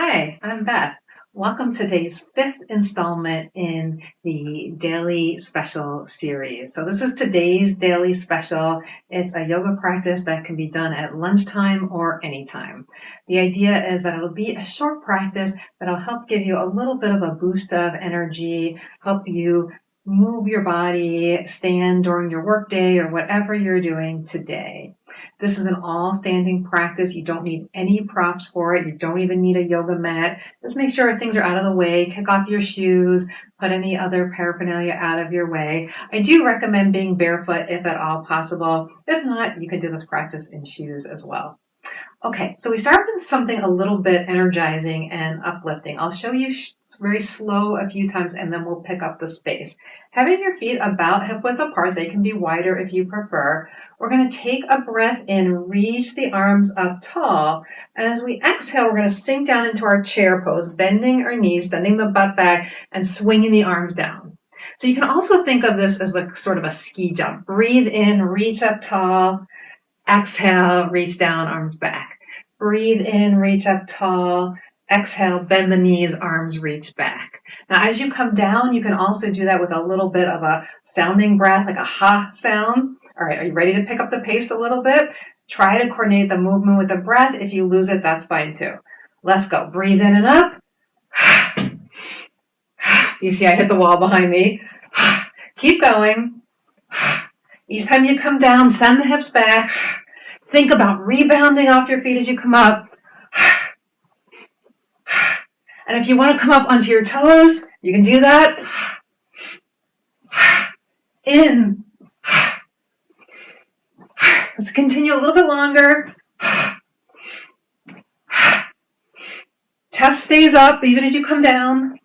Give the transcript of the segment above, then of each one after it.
Hi, I'm Beth. Welcome to today's fifth installment in the Daily Special series. So this is today's Daily Special. It's a yoga practice that can be done at lunchtime or anytime. The idea is that it'll be a short practice that'll help give you a little bit of a boost of energy, help you move your body, stand during your workday or whatever you're doing today. This is an all-standing practice. You don't need any props for it. You don't even need a yoga mat. Just make sure things are out of the way. Kick off your shoes. Put any other paraphernalia out of your way. I do recommend being barefoot if at all possible. If not, you can do this practice in shoes as well. Okay, so we start with something a little bit energizing and uplifting. I'll show you very slow a few times and then we'll pick up the space. Having your feet about hip width apart, they can be wider if you prefer. We're going to take a breath in, reach the arms up tall. And as we exhale, we're going to sink down into our chair pose, bending our knees, sending the butt back and swinging the arms down. So you can also think of this as like sort of a ski jump. Breathe in, reach up tall. Exhale, reach down, arms back. Breathe in, reach up tall. Exhale, bend the knees, arms reach back. Now, as you come down, you can also do that with a little bit of a sounding breath, like a ha sound. All right, are you ready to pick up the pace a little bit? Try to coordinate the movement with the breath. If you lose it, that's fine too. Let's go. Breathe in and up. You see I hit the wall behind me. Keep going. Each time you come down, send the hips back. Think about rebounding off your feet as you come up. And if you want to come up onto your toes, you can do that. In. Let's continue a little bit longer. Chest stays up even as you come down.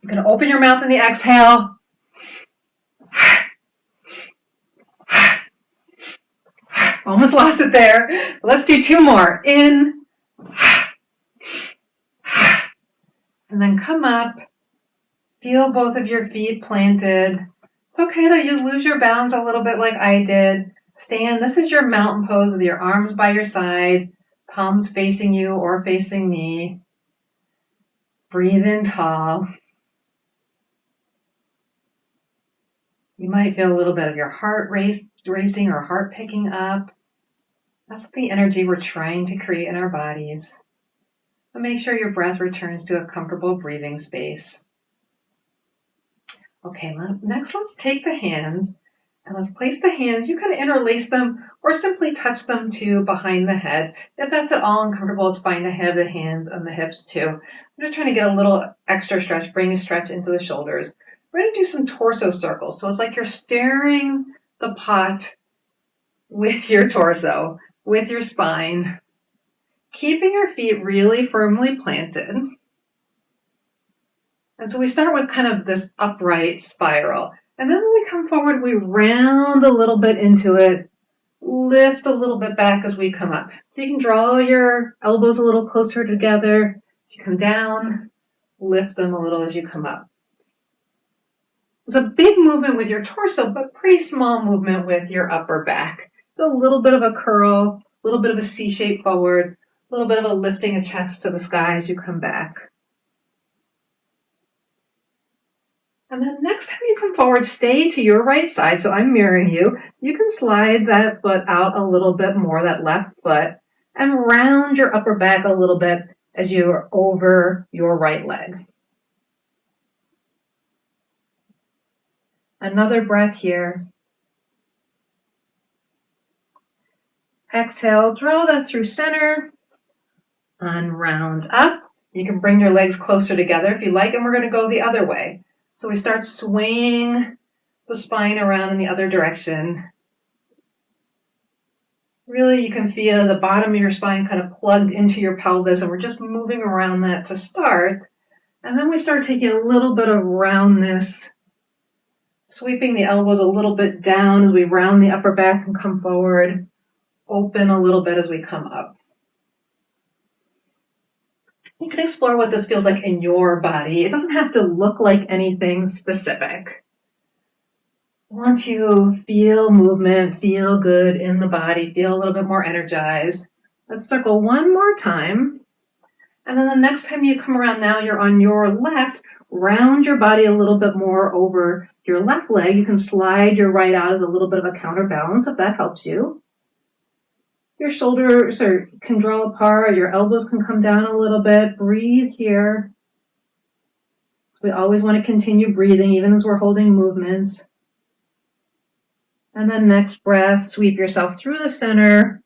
You're going to open your mouth in the exhale. Almost lost it there. Let's do two more. In. And then come up. Feel both of your feet planted. It's okay that you lose your balance a little bit like I did. Stand. This is your mountain pose with your arms by your side, palms facing you or facing me. Breathe in tall. You might feel a little bit of your heart racing or heart picking up. That's the energy we're trying to create in our bodies. But make sure your breath returns to a comfortable breathing space. Okay, next let's take the hands and let's place the hands. You can interlace them or simply touch them to behind the head. If that's at all uncomfortable, it's fine to have the hands on the hips too. I'm just trying to get a little extra stretch, bring a stretch into the shoulders. We're going to do some torso circles. So it's like you're stirring the pot with your torso, with your spine, keeping your feet really firmly planted. And so we start with kind of this upright spiral. And then when we come forward, we round a little bit into it, lift a little bit back as we come up. So you can draw your elbows a little closer together. As you come down, lift them a little as you come up. It's a big movement with your torso, but pretty small movement with your upper back. So a little bit of a curl, a little bit of a C shape forward, a little bit of a lifting a chest to the sky as you come back. And then next time you come forward, stay to your right side. So I'm mirroring you. You can slide that foot out a little bit more, that left foot, and round your upper back a little bit as you are over your right leg. Another breath here. Exhale, draw that through center and round up. You can bring your legs closer together if you like, and we're going to go the other way. So we start swaying the spine around in the other direction. Really, you can feel the bottom of your spine kind of plugged into your pelvis, and we're just moving around that to start. And then we start taking a little bit of roundness, sweeping the elbows a little bit down as we round the upper back and come forward. Open a little bit as we come up. You can explore what this feels like in your body. It doesn't have to look like anything specific. Want to feel movement, feel good in the body, feel a little bit more energized. Let's circle one more time. And then the next time you come around, now you're on your left, round your body a little bit more over your left leg. You can slide your right out as a little bit of a counterbalance if that helps you. Your shoulders can draw apart, your elbows can come down a little bit. Breathe here. So we always want to continue breathing even as we're holding movements. And then next breath, sweep yourself through the center,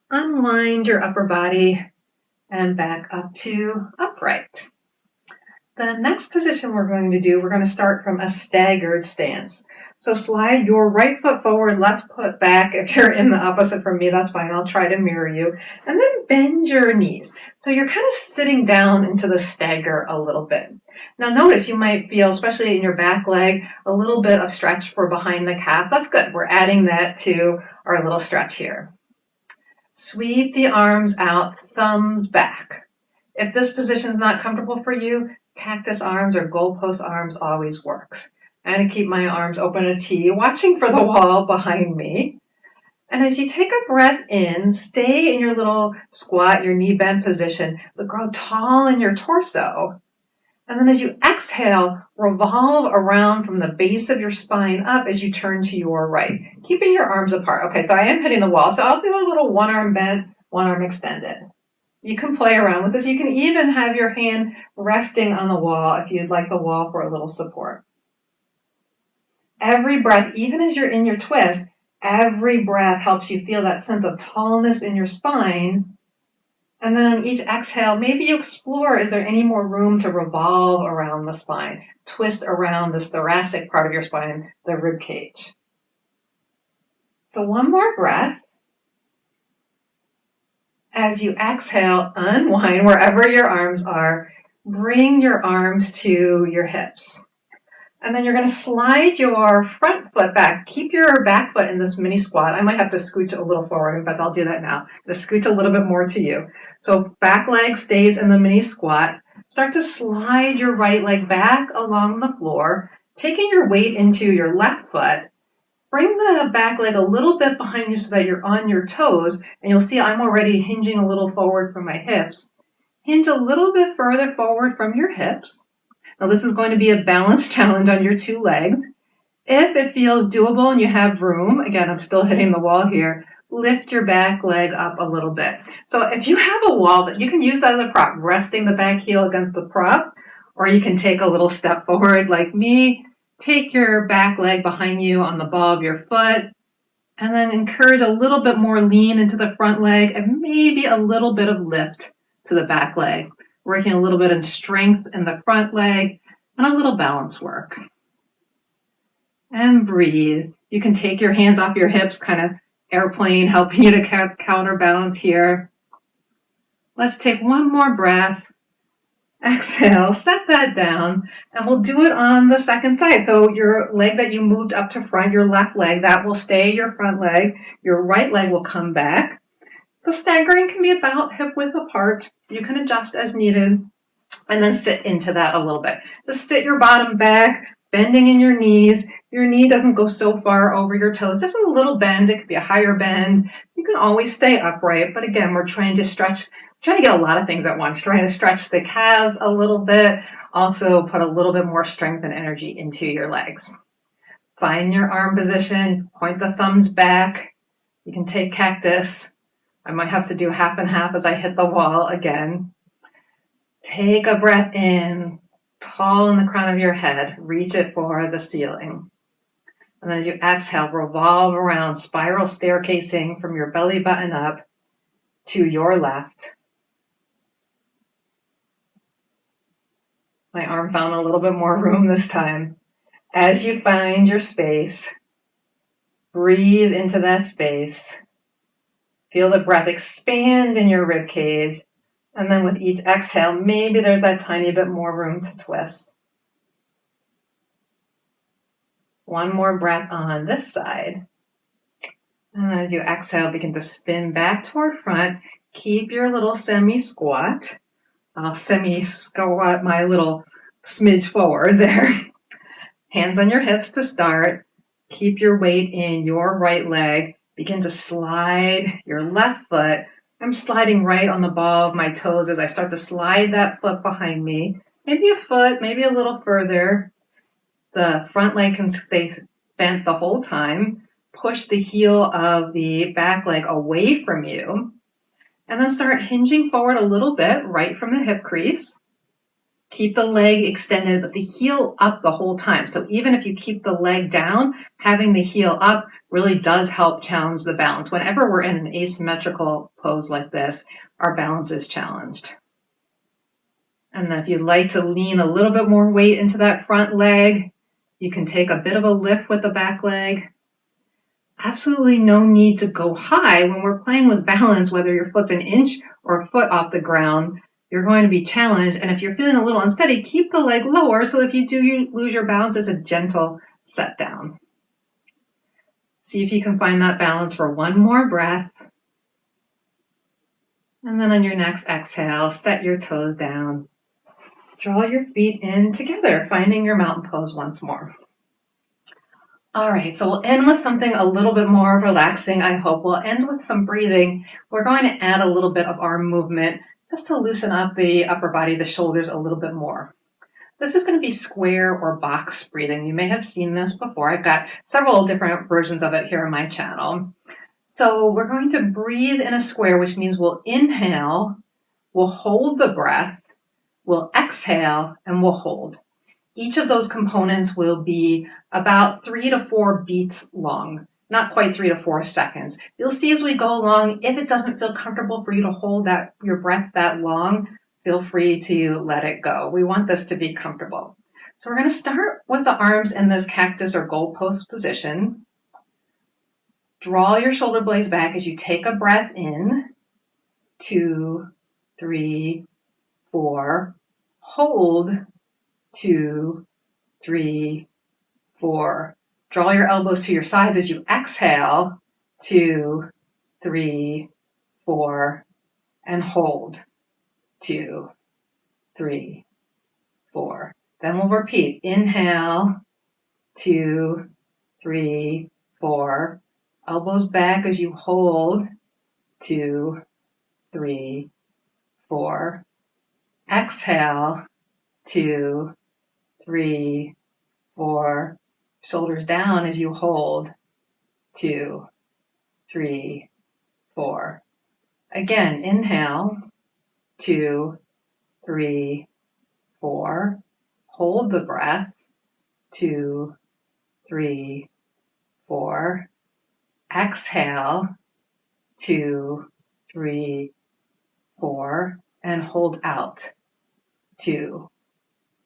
unwind your upper body, and back up to upright. The next position we're going to do, we're going to start from a staggered stance. So slide your right foot forward, left foot back. If you're in the opposite from me, that's fine. I'll try to mirror you. And then bend your knees. So you're kind of sitting down into the stagger a little bit. Now notice you might feel, especially in your back leg, a little bit of stretch for behind the calf. That's good. We're adding that to our little stretch here. Sweep the arms out, thumbs back. If this position is not comfortable for you, cactus arms or goalpost arms always works. I'm going to keep my arms open at a T, watching for the wall behind me. And as you take a breath in, stay in your little squat, your knee bend position, but grow tall in your torso. And then as you exhale, revolve around from the base of your spine up as you turn to your right, keeping your arms apart. Okay, so I am hitting the wall, so I'll do a little one arm bent, one arm extended. You can play around with this. You can even have your hand resting on the wall if you'd like the wall for a little support. Every breath, even as you're in your twist, every breath helps you feel that sense of tallness in your spine. And then on each exhale, maybe you explore, is there any more room to revolve around the spine, twist around this thoracic part of your spine, the rib cage. So one more breath. As you exhale, unwind wherever your arms are. Bring your arms to your hips. And then you're going to slide your front foot back. Keep your back foot in this mini squat. I might have to scooch a little forward. In fact, I'll do that now. Just scooch a little bit more to you. So back leg stays in the mini squat. Start to slide your right leg back along the floor, taking your weight into your left foot. Bring the back leg a little bit behind you so that you're on your toes. And you'll see I'm already hinging a little forward from my hips. Hinge a little bit further forward from your hips. Now this is going to be a balance challenge on your two legs. If it feels doable and you have room, again, I'm still hitting the wall here, lift your back leg up a little bit. So if you have a wall, that you can use that as a prop, resting the back heel against the prop, or you can take a little step forward like me, take your back leg behind you on the ball of your foot, and then encourage a little bit more lean into the front leg and maybe a little bit of lift to the back leg. Working a little bit in strength in the front leg and a little balance work. And breathe. You can take your hands off your hips, kind of airplane, helping you to counterbalance here. Let's take one more breath. Exhale, set that down, and we'll do it on the second side. So your leg that you moved up to front, your left leg, that will stay your front leg. Your right leg will come back. The staggering can be about hip width apart. You can adjust as needed and then sit into that a little bit. Just sit your bottom back, bending in your knees. Your knee doesn't go so far over your toes, just a little bend. It could be a higher bend. You can always stay upright, but again, we're trying to stretch, trying to get a lot of things at once, trying to stretch the calves a little bit, also put a little bit more strength and energy into your legs. Find your arm position, point the thumbs back. You can take cactus. I might have to do half and half as I hit the wall again. Take a breath in, tall in the crown of your head. Reach it for the ceiling. And then as you exhale, revolve around, spiral staircasing from your belly button up to your left. My arm found a little bit more room this time. As you find your space, breathe into that space. Feel the breath expand in your rib cage. And then with each exhale, maybe there's that tiny bit more room to twist. One more breath on this side. And as you exhale, begin to spin back toward front. Keep your little semi-squat. I'll semi-squat my little smidge forward there. Hands on your hips to start. Keep your weight in your right leg. Begin to slide your left foot. I'm sliding right on the ball of my toes as I start to slide that foot behind me. Maybe a foot, maybe a little further. The front leg can stay bent the whole time. Push the heel of the back leg away from you. And then start hinging forward a little bit, right from the hip crease. Keep the leg extended, but the heel up the whole time. So even if you keep the leg down, having the heel up really does help challenge the balance. Whenever we're in an asymmetrical pose like this, our balance is challenged. And then if you'd like to lean a little bit more weight into that front leg, you can take a bit of a lift with the back leg. Absolutely no need to go high when we're playing with balance, whether your foot's an inch or a foot off the ground. You're going to be challenged, and if you're feeling a little unsteady, keep the leg lower so if you do lose your balance, it's a gentle set down. See if you can find that balance for one more breath. And then on your next exhale, set your toes down. Draw your feet in together, finding your mountain pose once more. All right, so we'll end with something a little bit more relaxing, I hope. We'll end with some breathing. We're going to add a little bit of arm movement just to loosen up the upper body, the shoulders a little bit more. This is going to be square or box breathing. You may have seen this before. I've got several different versions of it here on my channel. So we're going to breathe in a square, which means we'll inhale, we'll hold the breath, we'll exhale, and we'll hold. Each of those components will be about 3 to 4 beats long. Not quite 3 to 4 seconds. You'll see as we go along, if it doesn't feel comfortable for you to hold your breath that long, feel free to let it go. We want this to be comfortable. So we're going to start with the arms in this cactus or goalpost position. Draw your shoulder blades back as you take a breath in. 2, 3, 4. Hold. 2, 3, 4. Draw your elbows to your sides as you exhale. 2, 3, 4. And hold. 2, 3, 4. Then we'll repeat. Inhale. 2, 3, 4. Elbows back as you hold. 2, 3, 4. Exhale. 2, 3, 4. Shoulders down as you hold. 2, 3, 4. Again, inhale. 2, 3, 4. Hold the breath. 2, 3, 4. Exhale. 2, 3, 4. And hold out. 2,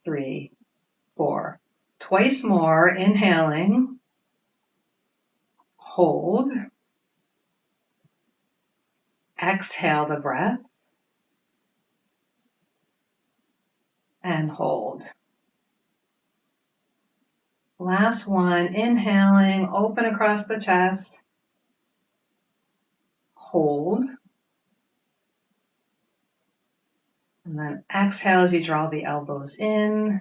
3, 4. Twice more, inhaling, hold, exhale the breath, and hold. Last one, inhaling, open across the chest, hold, and then exhale as you draw the elbows in,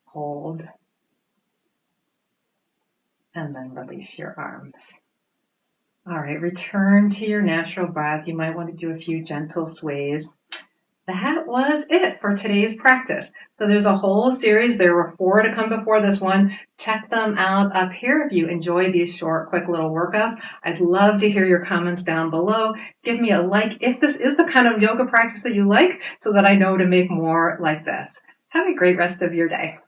hold, and then release your arms. All right, return to your natural breath. You might want to do a few gentle sways. That was it for today's practice. So there's a whole series. There were 4 to come before this one. Check them out up here if you enjoy these short, quick little workouts. I'd love to hear your comments down below. Give me a like if this is the kind of yoga practice that you like so that I know to make more like this. Have a great rest of your day.